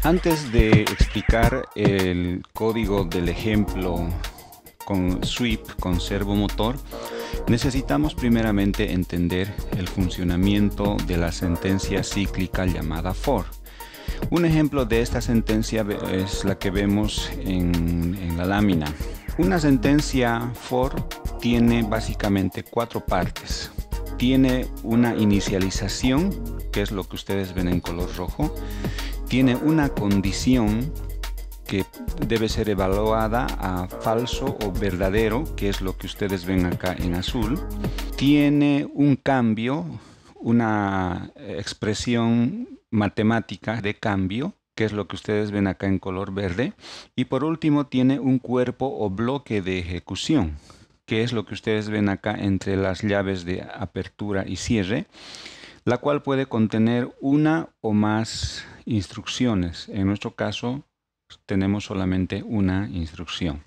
Antes de explicar el código del ejemplo con sweep, con servomotor, necesitamos primeramente entender el funcionamiento de la sentencia cíclica llamada for. Un ejemplo de esta sentencia es la que vemos en la lámina. Una sentencia for tiene básicamente 4 partes. Tiene una inicialización, que es lo que ustedes ven en color rojo. Tiene una condición que debe ser evaluada a falso o verdadero, que es lo que ustedes ven acá en azul. Tiene un cambio, una expresión matemática de cambio, que es lo que ustedes ven acá en color verde. Y por último tiene un cuerpo o bloque de ejecución, que es lo que ustedes ven acá entre las llaves de apertura y cierre, la cual puede contener una o más instrucciones. En nuestro caso tenemos solamente una instrucción.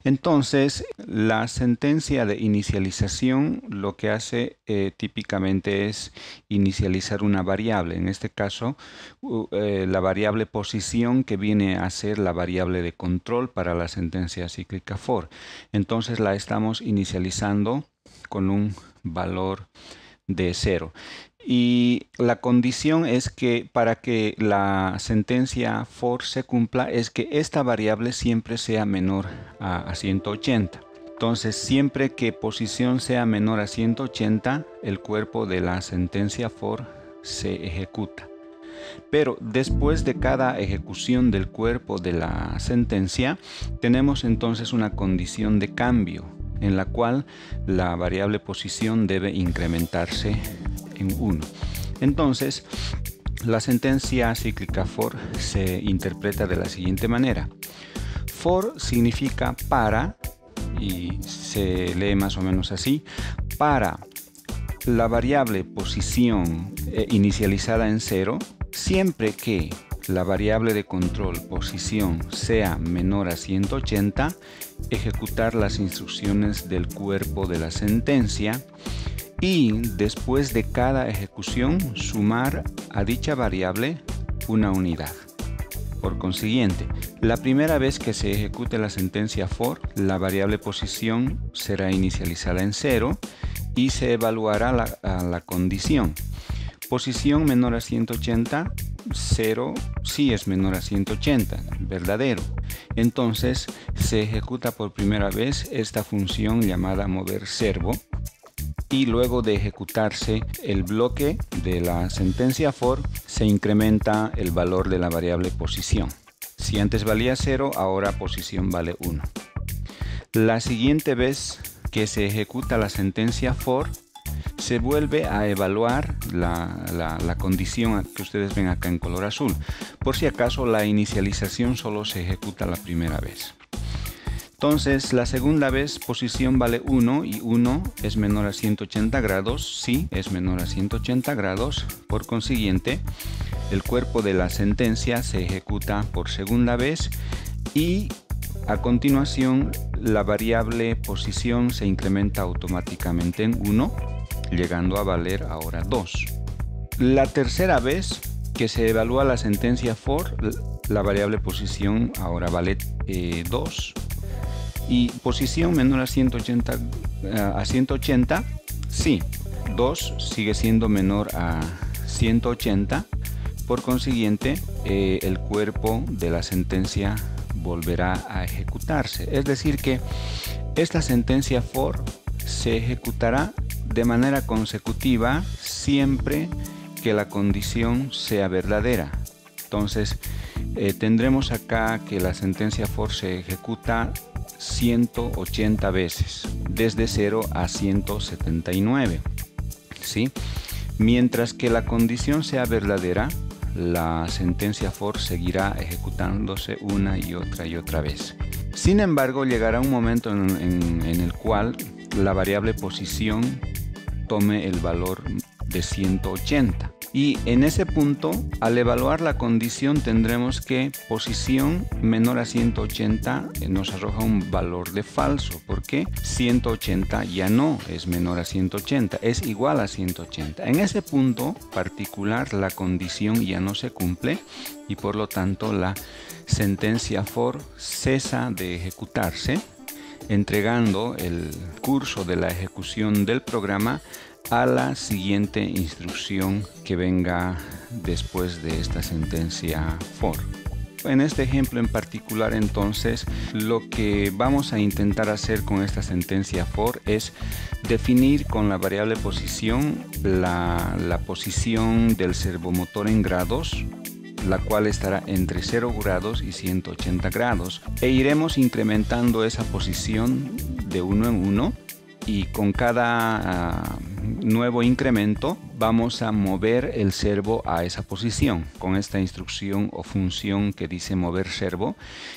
Entonces, la sentencia de inicialización lo que hace típicamente es inicializar una variable. En este caso, la variable posición, que viene a ser la variable de control para la sentencia cíclica for. Entonces la estamos inicializando con un valor de 0. Y la condición es que para que la sentencia for se cumpla es que esta variable siempre sea menor a 180. Entonces, siempre que posición sea menor a 180, el cuerpo de la sentencia for se ejecuta. Pero después de cada ejecución del cuerpo de la sentencia, tenemos entonces una condición de cambio, en la cual la variable posición debe incrementarse en 1. Entonces, la sentencia cíclica for se interpreta de la siguiente manera. For significa para, y se lee más o menos así: para la variable posición inicializada en 0, siempre que la variable de control posición sea menor a 180, ejecutar las instrucciones del cuerpo de la sentencia, y después de cada ejecución sumar a dicha variable una unidad. Por consiguiente, la primera vez que se ejecute la sentencia for, la variable posición será inicializada en 0 y se evaluará la condición. Posición menor a 180, 0 sí es menor a 180, verdadero. Entonces se ejecuta por primera vez esta función llamada mover servo, y luego de ejecutarse el bloque de la sentencia for, se incrementa el valor de la variable posición. Si antes valía 0, ahora posición vale 1. La siguiente vez que se ejecuta la sentencia for, se vuelve a evaluar la condición que ustedes ven acá en color azul. Por si acaso, la inicialización solo se ejecuta la primera vez. Entonces, la segunda vez posición vale 1 y 1 es menor a 180 grados. Sí, es menor a 180 grados. Por consiguiente, el cuerpo de la sentencia se ejecuta por segunda vez y a continuación la variable posición se incrementa automáticamente en 1, llegando a valer ahora 2. La tercera vez que se evalúa la sentencia for, la variable posición ahora vale 2. Y posición menor a 180, sí, 2 sigue siendo menor a 180. Por consiguiente, el cuerpo de la sentencia volverá a ejecutarse. Es decir que esta sentencia for se ejecutará de manera consecutiva siempre que la condición sea verdadera. Entonces, tendremos acá que la sentencia for se ejecuta 180 veces, desde 0 a 179, ¿sí? Mientras que la condición sea verdadera, la sentencia for seguirá ejecutándose una y otra vez. Sin embargo, llegará un momento en el cual la variable posición tome el valor de 180. Y en ese punto, al evaluar la condición, tendremos que posición menor a 180 nos arroja un valor de falso, porque 180 ya no es menor a 180, es igual a 180. En ese punto particular, la condición ya no se cumple y por lo tanto la sentencia for cesa de ejecutarse, entregando el curso de la ejecución del programa a la siguiente instrucción que venga después de esta sentencia for. En este ejemplo en particular, entonces, lo que vamos a intentar hacer con esta sentencia for es definir con la variable posición la posición del servomotor en grados, la cual estará entre 0 grados y 180 grados, e iremos incrementando esa posición de uno en uno, y con cada nuevo incremento vamos a mover el servo a esa posición. Con esta instrucción o función que dice mover servo,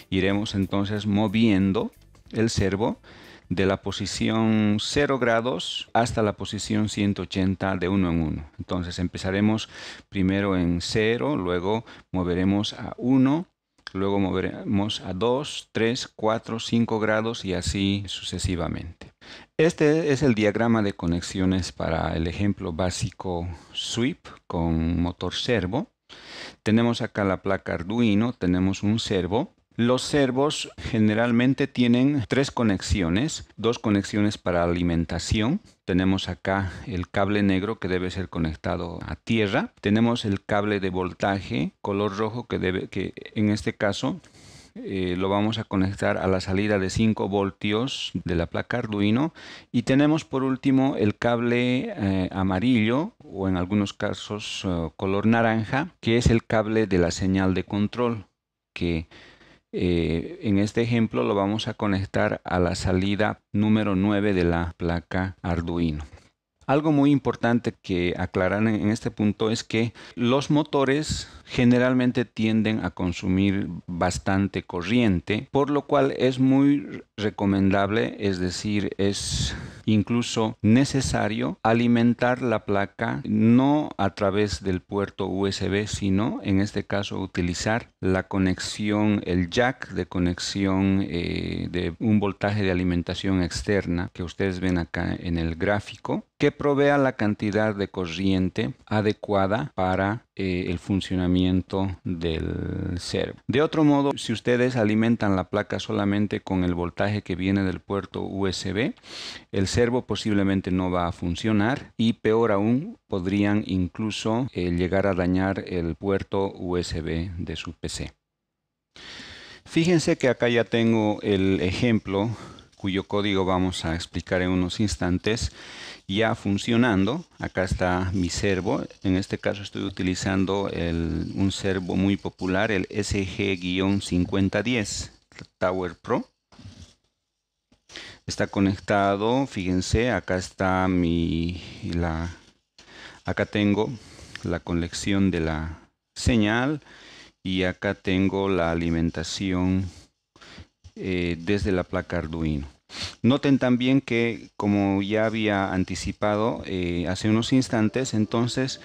iremos entonces moviendo el servo de la posición 0 grados hasta la posición 180 de uno en uno. Entonces empezaremos primero en 0, luego moveremos a 1, luego moveremos a 2, 3, 4, 5 grados y así sucesivamente. Este es el diagrama de conexiones para el ejemplo básico sweep con motor servo. Tenemos acá la placa Arduino, tenemos un servo. Los servos generalmente tienen 3 conexiones, 2 conexiones para alimentación. Tenemos acá el cable negro que debe ser conectado a tierra. Tenemos el cable de voltaje color rojo que en este caso lo vamos a conectar a la salida de 5 voltios de la placa Arduino, y tenemos por último el cable amarillo, o en algunos casos color naranja, que es el cable de la señal de control, que en este ejemplo lo vamos a conectar a la salida número 9 de la placa Arduino. Algo muy importante que aclarar en este punto es que los motores generalmente tienden a consumir bastante corriente, por lo cual es muy recomendable, es decir, es incluso necesario alimentar la placa no a través del puerto USB, sino en este caso utilizar la conexión, el jack de conexión de un voltaje de alimentación externa que ustedes ven acá en el gráfico, que provea la cantidad de corriente adecuada para el funcionamiento del servo. De otro modo, si ustedes alimentan la placa solamente con el voltaje que viene del puerto USB, el servo posiblemente no va a funcionar, y peor aún, podrían incluso llegar a dañar el puerto USB de su PC. Fíjense que acá ya tengo el ejemplo cuyo código vamos a explicar en unos instantes ya funcionando. Acá está mi servo. En este caso estoy utilizando un servo muy popular, el SG-5010 Tower Pro. Está conectado, fíjense, acá está acá tengo la conexión de la señal, y acá tengo la alimentación desde la placa Arduino. Noten también que, como ya había anticipado hace unos instantes, entonces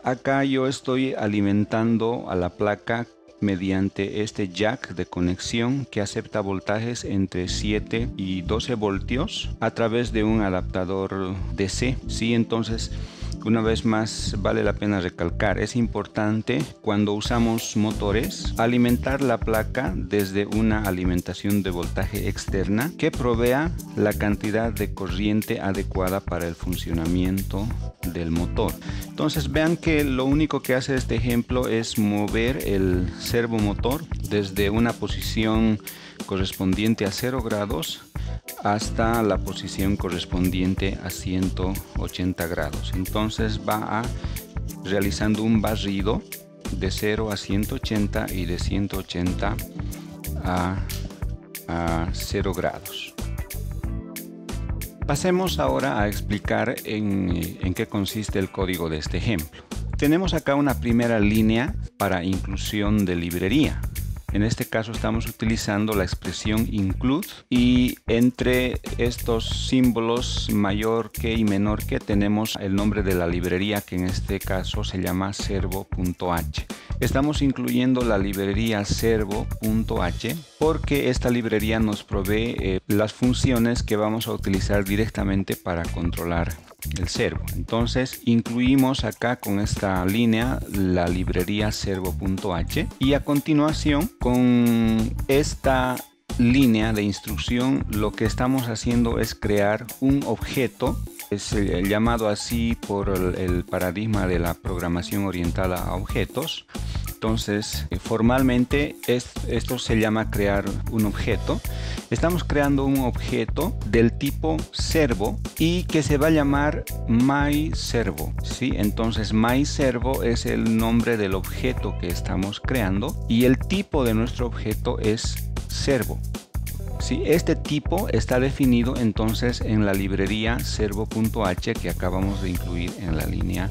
acá yo estoy alimentando a la placa mediante este jack de conexión que acepta voltajes entre 7 y 12 voltios a través de un adaptador DC. Sí, entonces, una vez más, vale la pena recalcar, es importante cuando usamos motores alimentar la placa desde una alimentación de voltaje externa que provea la cantidad de corriente adecuada para el funcionamiento del motor. Entonces vean que lo único que hace este ejemplo es mover el servomotor desde una posición correspondiente a 0 grados hasta la posición correspondiente a 180 grados. Entonces va realizando un barrido de 0 a 180 y de 180 a 0 grados. Pasemos ahora a explicar en qué consiste el código de este ejemplo. Tenemos acá una primera línea para inclusión de librería. En este caso estamos utilizando la expresión include y entre estos símbolos mayor que y menor que tenemos el nombre de la librería, que en este caso se llama servo.h. Estamos incluyendo la librería servo.h porque esta librería nos provee las funciones que vamos a utilizar directamente para controlar el servo. Entonces incluimos acá con esta línea la librería servo.h y a continuación con esta línea de instrucción lo que estamos haciendo es crear un objeto. Es llamado así por el paradigma de la programación orientada a objetos. Entonces, formalmente esto se llama crear un objeto. Estamos creando un objeto del tipo servo y que se va a llamar myServo, ¿sí? Entonces, myServo es el nombre del objeto que estamos creando y el tipo de nuestro objeto es servo. Sí, este tipo está definido entonces en la librería servo.h que acabamos de incluir en la línea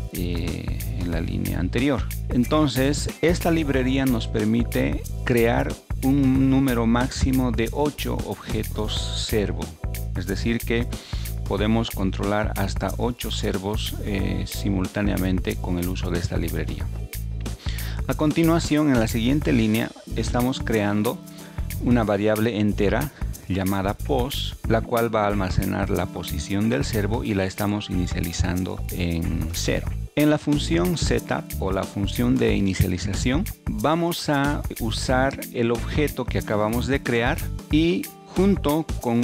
anterior. Entonces, esta librería nos permite crear un número máximo de 8 objetos servo. Es decir que podemos controlar hasta 8 servos simultáneamente con el uso de esta librería. A continuación, en la siguiente línea, estamos creando una variable entera llamada pos, la cual va a almacenar la posición del servo y la estamos inicializando en 0. En la función setup o la función de inicialización vamos a usar el objeto que acabamos de crear y junto con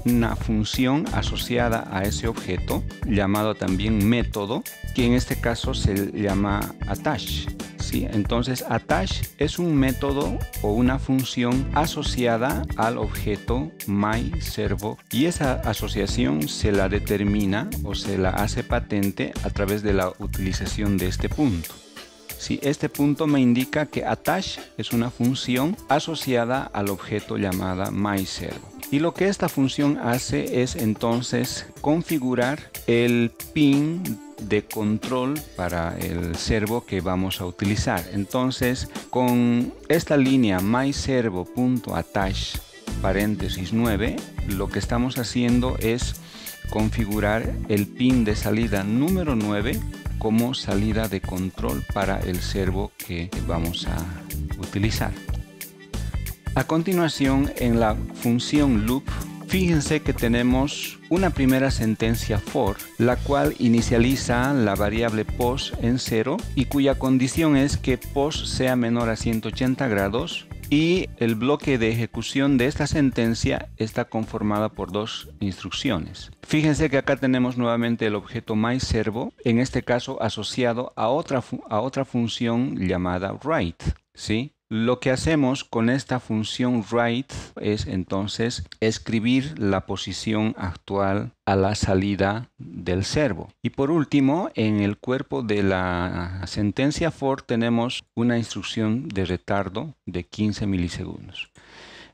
una función asociada a ese objeto llamado también método, que en este caso se llama attach. ¿Sí? Entonces attach es un método o una función asociada al objeto myServo y esa asociación se la determina o se la hace patente a través de la utilización de este punto. Sí, este punto me indica que attach es una función asociada al objeto llamada myServo. Y lo que esta función hace es entonces configurar el pin de control para el servo que vamos a utilizar. Entonces, con esta línea myServo.attach paréntesis 9, lo que estamos haciendo es configurar el pin de salida número 9 como salida de control para el servo que vamos a utilizar. A continuación, en la función loop, fíjense que tenemos una primera sentencia for, la cual inicializa la variable pos en 0 y cuya condición es que pos sea menor a 180 grados y el bloque de ejecución de esta sentencia está conformada por dos instrucciones. Fíjense que acá tenemos nuevamente el objeto myServo, en este caso asociado a otra función llamada write, ¿sí? Lo que hacemos con esta función write es entonces escribir la posición actual a la salida del servo. Y por último, en el cuerpo de la sentencia for tenemos una instrucción de retardo de 15 milisegundos.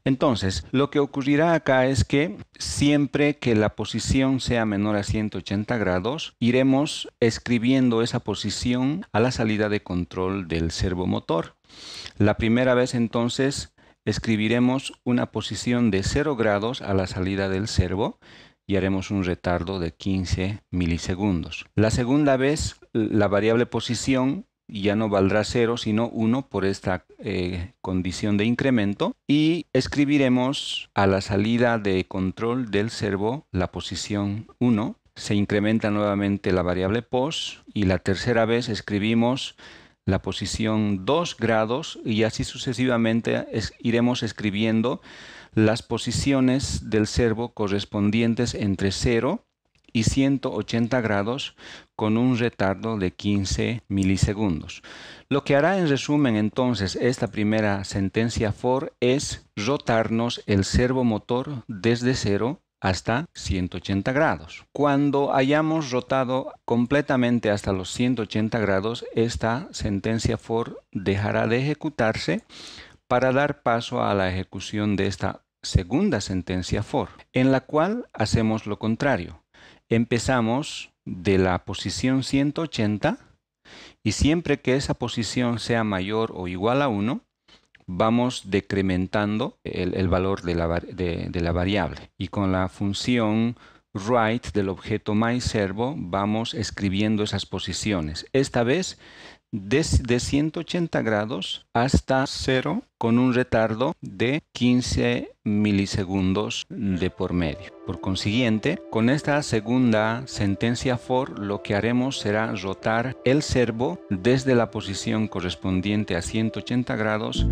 Entonces, lo que ocurrirá acá es que siempre que la posición sea menor a 180 grados, iremos escribiendo esa posición a la salida de control del servomotor. La primera vez entonces escribiremos una posición de 0 grados a la salida del servo y haremos un retardo de 15 milisegundos. La segunda vez la variable posición ya no valdrá 0 sino 1 por esta condición de incremento y escribiremos a la salida de control del servo la posición 1. Se incrementa nuevamente la variable pos y la tercera vez escribimos la posición 2 grados y así sucesivamente iremos escribiendo las posiciones del servo correspondientes entre 0 y 180 grados con un retardo de 15 milisegundos. Lo que hará en resumen entonces esta primera sentencia for es rotarnos el servomotor desde 0 hasta 180 grados. Cuando hayamos rotado completamente hasta los 180 grados, esta sentencia for dejará de ejecutarse para dar paso a la ejecución de esta segunda sentencia for, en la cual hacemos lo contrario. Empezamos de la posición 180 y siempre que esa posición sea mayor o igual a 1, vamos decrementando el valor de la variable. Y con la función write del objeto myServo vamos escribiendo esas posiciones. Esta vez de 180 grados hasta 0 con un retardo de 15 milisegundos de por medio. Por consiguiente, con esta segunda sentencia for, lo que haremos será rotar el servo desde la posición correspondiente a 180 grados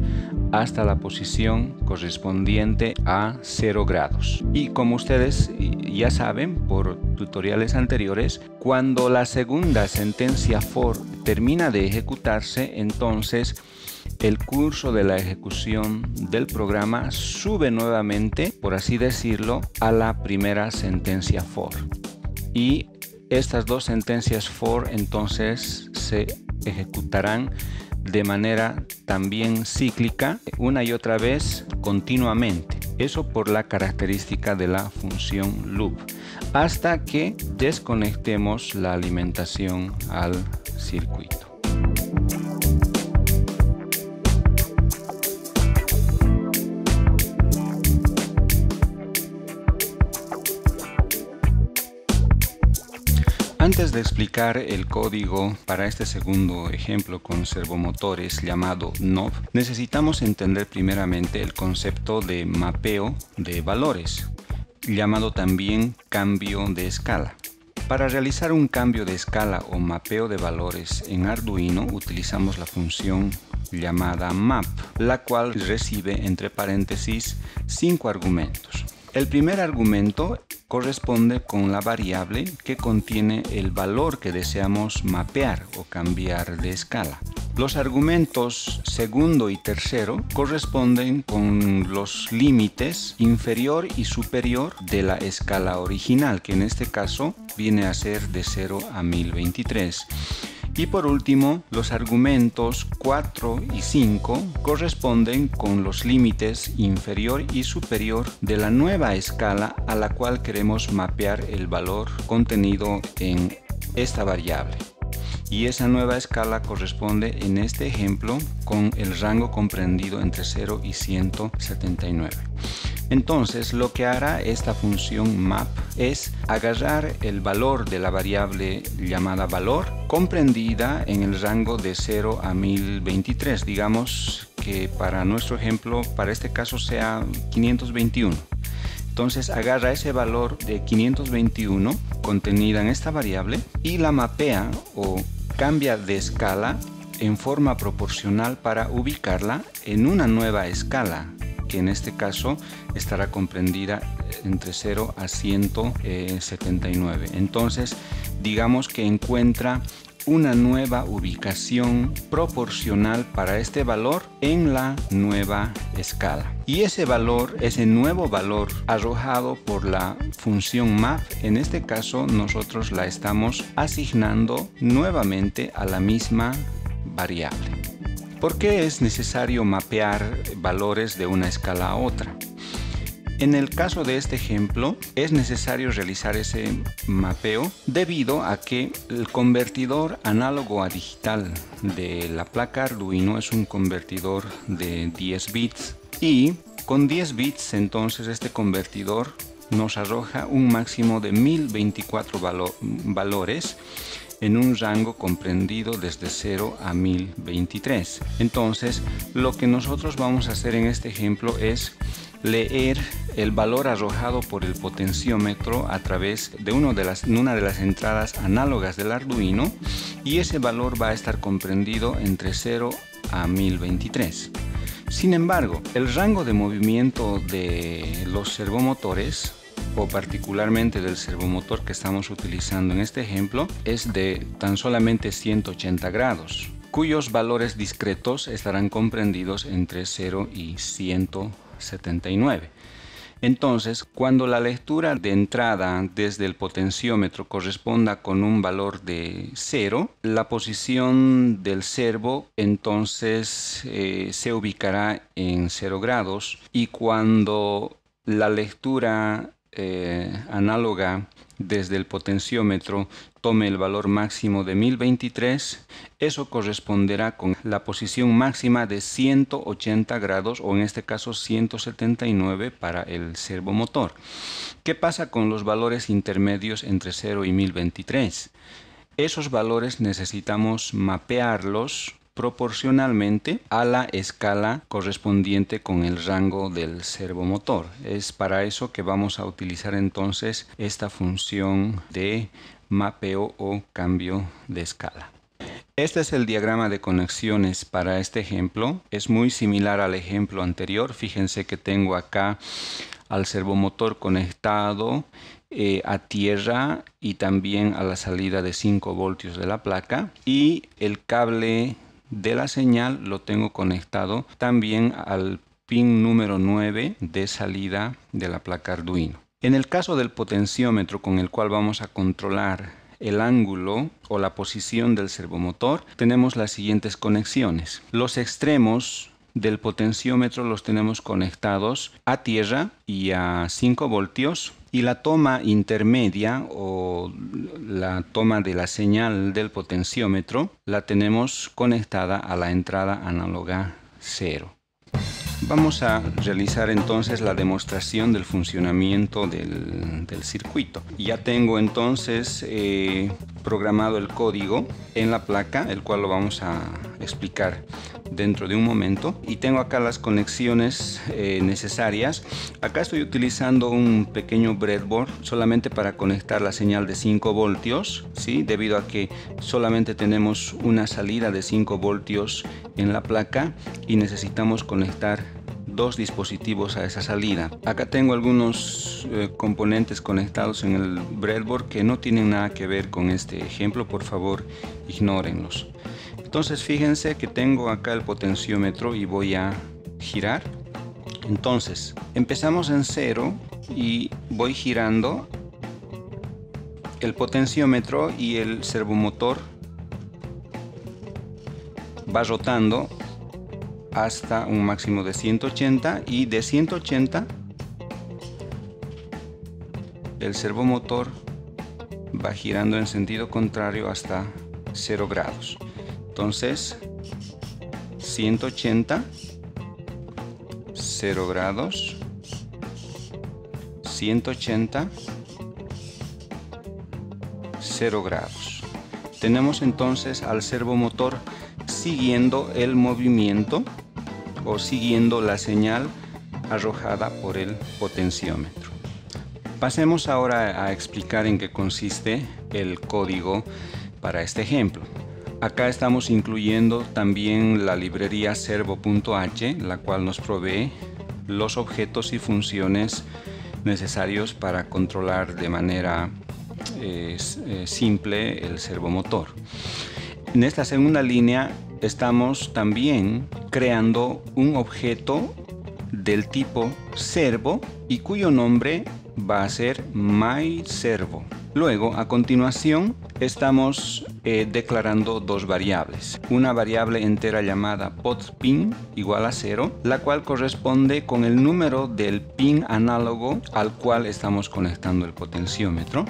hasta la posición correspondiente a 0 grados. Y como ustedes ya saben por tutoriales anteriores, cuando la segunda sentencia for termina de ejecutarse, entonces el curso de la ejecución del programa sube nuevamente, por así decirlo, a la primera sentencia for. Y estas dos sentencias for entonces se ejecutarán de manera también cíclica, una y otra vez continuamente. Eso por la característica de la función loop, hasta que desconectemos la alimentación al circuito. Antes de explicar el código para este segundo ejemplo con servomotores llamado NOV, necesitamos entender primeramente el concepto de mapeo de valores, llamado también cambio de escala. Para realizar un cambio de escala o mapeo de valores en Arduino utilizamos la función llamada map, la cual recibe entre paréntesis 5 argumentos. El primer argumento corresponde con la variable que contiene el valor que deseamos mapear o cambiar de escala. Los argumentos segundo y tercero corresponden con los límites inferior y superior de la escala original, que en este caso viene a ser de 0 a 1023. Y por último, los argumentos 4 y 5 corresponden con los límites inferior y superior de la nueva escala a la cual queremos mapear el valor contenido en esta variable. Y esa nueva escala corresponde en este ejemplo con el rango comprendido entre 0 y 179. Entonces, lo que hará esta función map es agarrar el valor de la variable llamada valor comprendida en el rango de 0 a 1023. Digamos que para nuestro ejemplo, para este caso sea 521. Entonces agarra ese valor de 521 contenida en esta variable y la mapea o cambia de escala en forma proporcional para ubicarla en una nueva escala, que en este caso estará comprendida entre 0 a 179. Entonces, digamos que encuentra una nueva ubicación proporcional para este valor en la nueva escala. Y ese valor, ese nuevo valor arrojado por la función map, en este caso nosotros la estamos asignando nuevamente a la misma variable. ¿Por qué es necesario mapear valores de una escala a otra? En el caso de este ejemplo, es necesario realizar ese mapeo debido a que el convertidor análogo a digital de la placa Arduino es un convertidor de 10 bits y con 10 bits entonces este convertidor nos arroja un máximo de 1024 valores en un rango comprendido desde 0 a 1023. Entonces, lo que nosotros vamos a hacer en este ejemplo es leer el valor arrojado por el potenciómetro a través de una de las entradas análogas del Arduino, y ese valor va a estar comprendido entre 0 a 1023. Sin embargo, el rango de movimiento de los servomotores, o particularmente del servomotor que estamos utilizando en este ejemplo, es de tan solamente 180 grados, cuyos valores discretos estarán comprendidos entre 0 y 179. Entonces, cuando la lectura de entrada desde el potenciómetro corresponda con un valor de 0, la posición del servo entonces se ubicará en 0 grados, y cuando la lectura análoga desde el potenciómetro tome el valor máximo de 1023, eso corresponderá con la posición máxima de 180 grados o en este caso 179 para el servomotor. ¿Qué pasa con los valores intermedios entre 0 y 1023? Esos valores necesitamos mapearlos proporcionalmente a la escala correspondiente con el rango del servomotor. Es para eso que vamos a utilizar entonces esta función de mapeo o cambio de escala. Este es el diagrama de conexiones para este ejemplo. Es muy similar al ejemplo anterior. Fíjense que tengo acá al servomotor conectado a tierra y también a la salida de 5 voltios de la placa, y el cable de la señal lo tengo conectado también al pin número 9 de salida de la placa Arduino. En el caso del potenciómetro con el cual vamos a controlar el ángulo o la posición del servomotor, tenemos las siguientes conexiones. Los extremos del potenciómetro los tenemos conectados a tierra y a 5 voltios, y la toma intermedia o la toma de la señal del potenciómetro la tenemos conectada a la entrada análoga 0. Vamos a realizar entonces la demostración del funcionamiento del circuito. Ya tengo entonces programado el código en la placa, el cual lo vamos a explicar dentro de un momento, y tengo acá las conexiones necesarias. Acá estoy utilizando un pequeño breadboard solamente para conectar la señal de 5 voltios, ¿sí? Debido a que solamente tenemos una salida de 5 voltios en la placa y necesitamos conectar 2 dispositivos a esa salida. Acá tengo algunos componentes conectados en el breadboard que no tienen nada que ver con este ejemplo, por favor ignórenlos. Entonces fíjense que tengo acá el potenciómetro y voy a girar. Entonces empezamos en 0 y voy girando el potenciómetro, y el servomotor va rotando hasta un máximo de 180, y de 180 el servomotor va girando en sentido contrario hasta 0 grados. Entonces 180, 0 grados, 180, 0 grados. Tenemos entonces al servomotor siguiendo el movimiento o siguiendo la señal arrojada por el potenciómetro. Pasemos ahora a explicar en qué consiste el código para este ejemplo. Acá estamos incluyendo también la librería servo.h, la cual nos provee los objetos y funciones necesarios para controlar de manera simple el servomotor. En esta segunda línea estamos también creando un objeto del tipo servo y cuyo nombre va a ser myServo. Luego, a continuación, estamos declarando 2 variables. Una variable entera llamada potPin igual a 0, la cual corresponde con el número del pin análogo al cual estamos conectando el potenciómetro.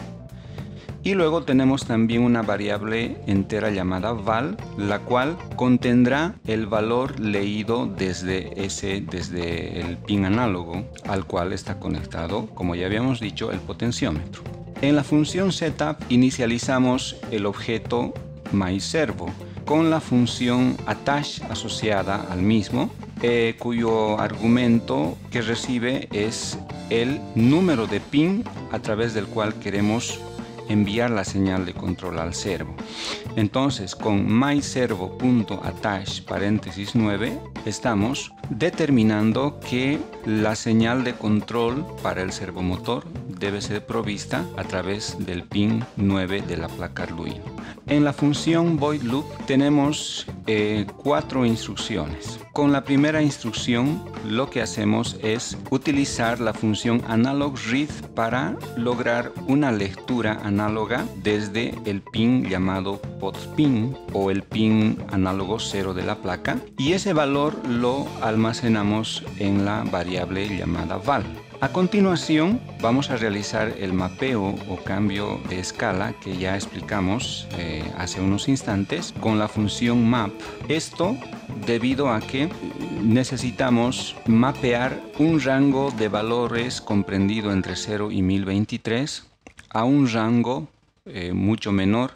Y luego tenemos también una variable entera llamada val, la cual contendrá el valor leído desde el pin análogo al cual está conectado, como ya habíamos dicho, el potenciómetro. En la función setup inicializamos el objeto myServo con la función attach asociada al mismo, cuyo argumento que recibe es el número de pin a través del cual queremos enviar la señal de control al servo. Entonces, con myServo.attach paréntesis 9 estamos determinando que la señal de control para el servomotor debe ser provista a través del pin 9 de la placa Arduino. En la función void loop tenemos 4 instrucciones. Con la primera instrucción lo que hacemos es utilizar la función analogRead para lograr una lectura análoga desde el pin llamado potPin o el pin análogo 0 de la placa, y ese valor lo almacenamos en la variable llamada val. A continuación vamos a realizar el mapeo o cambio de escala que ya explicamos hace unos instantes con la función map. Esto debido a que necesitamos mapear un rango de valores comprendido entre 0 y 1023 a un rango mucho menor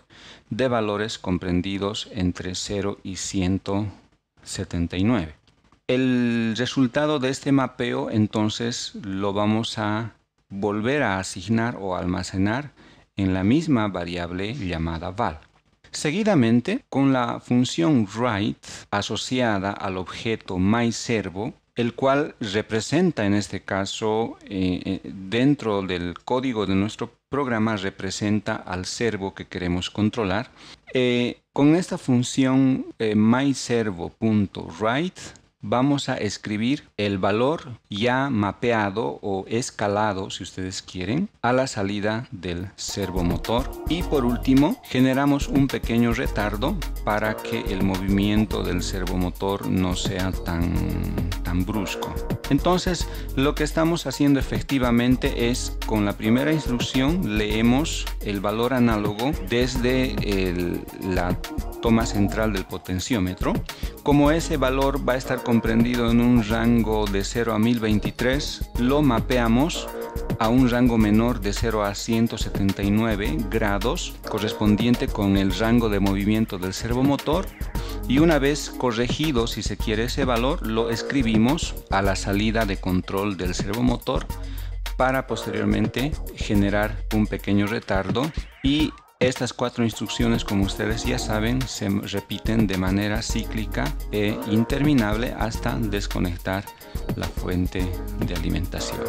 de valores comprendidos entre 0 y 179. El resultado de este mapeo entonces lo vamos a volver a asignar o almacenar en la misma variable llamada val. Seguidamente, con la función write asociada al objeto myServo, el cual representa en este caso dentro del código de nuestro programa representa al servo que queremos controlar. Con esta función myServo.write vamos a escribir el valor ya mapeado o escalado, si ustedes quieren, a la salida del servomotor. Y por último, generamos un pequeño retardo para que el movimiento del servomotor no sea tan brusco. Entonces, lo que estamos haciendo efectivamente es, con la primera instrucción, leemos el valor análogo desde la toma central del potenciómetro. Como ese valor va a estar comprendido en un rango de 0 a 1023, lo mapeamos a un rango menor de 0 a 179 grados, correspondiente con el rango de movimiento del servomotor, y una vez corregido, si se quiere, ese valor, lo escribimos a la salida de control del servomotor para posteriormente generar un pequeño retardo. Y estas 4 instrucciones, como ustedes ya saben, se repiten de manera cíclica e interminable hasta desconectar la fuente de alimentación.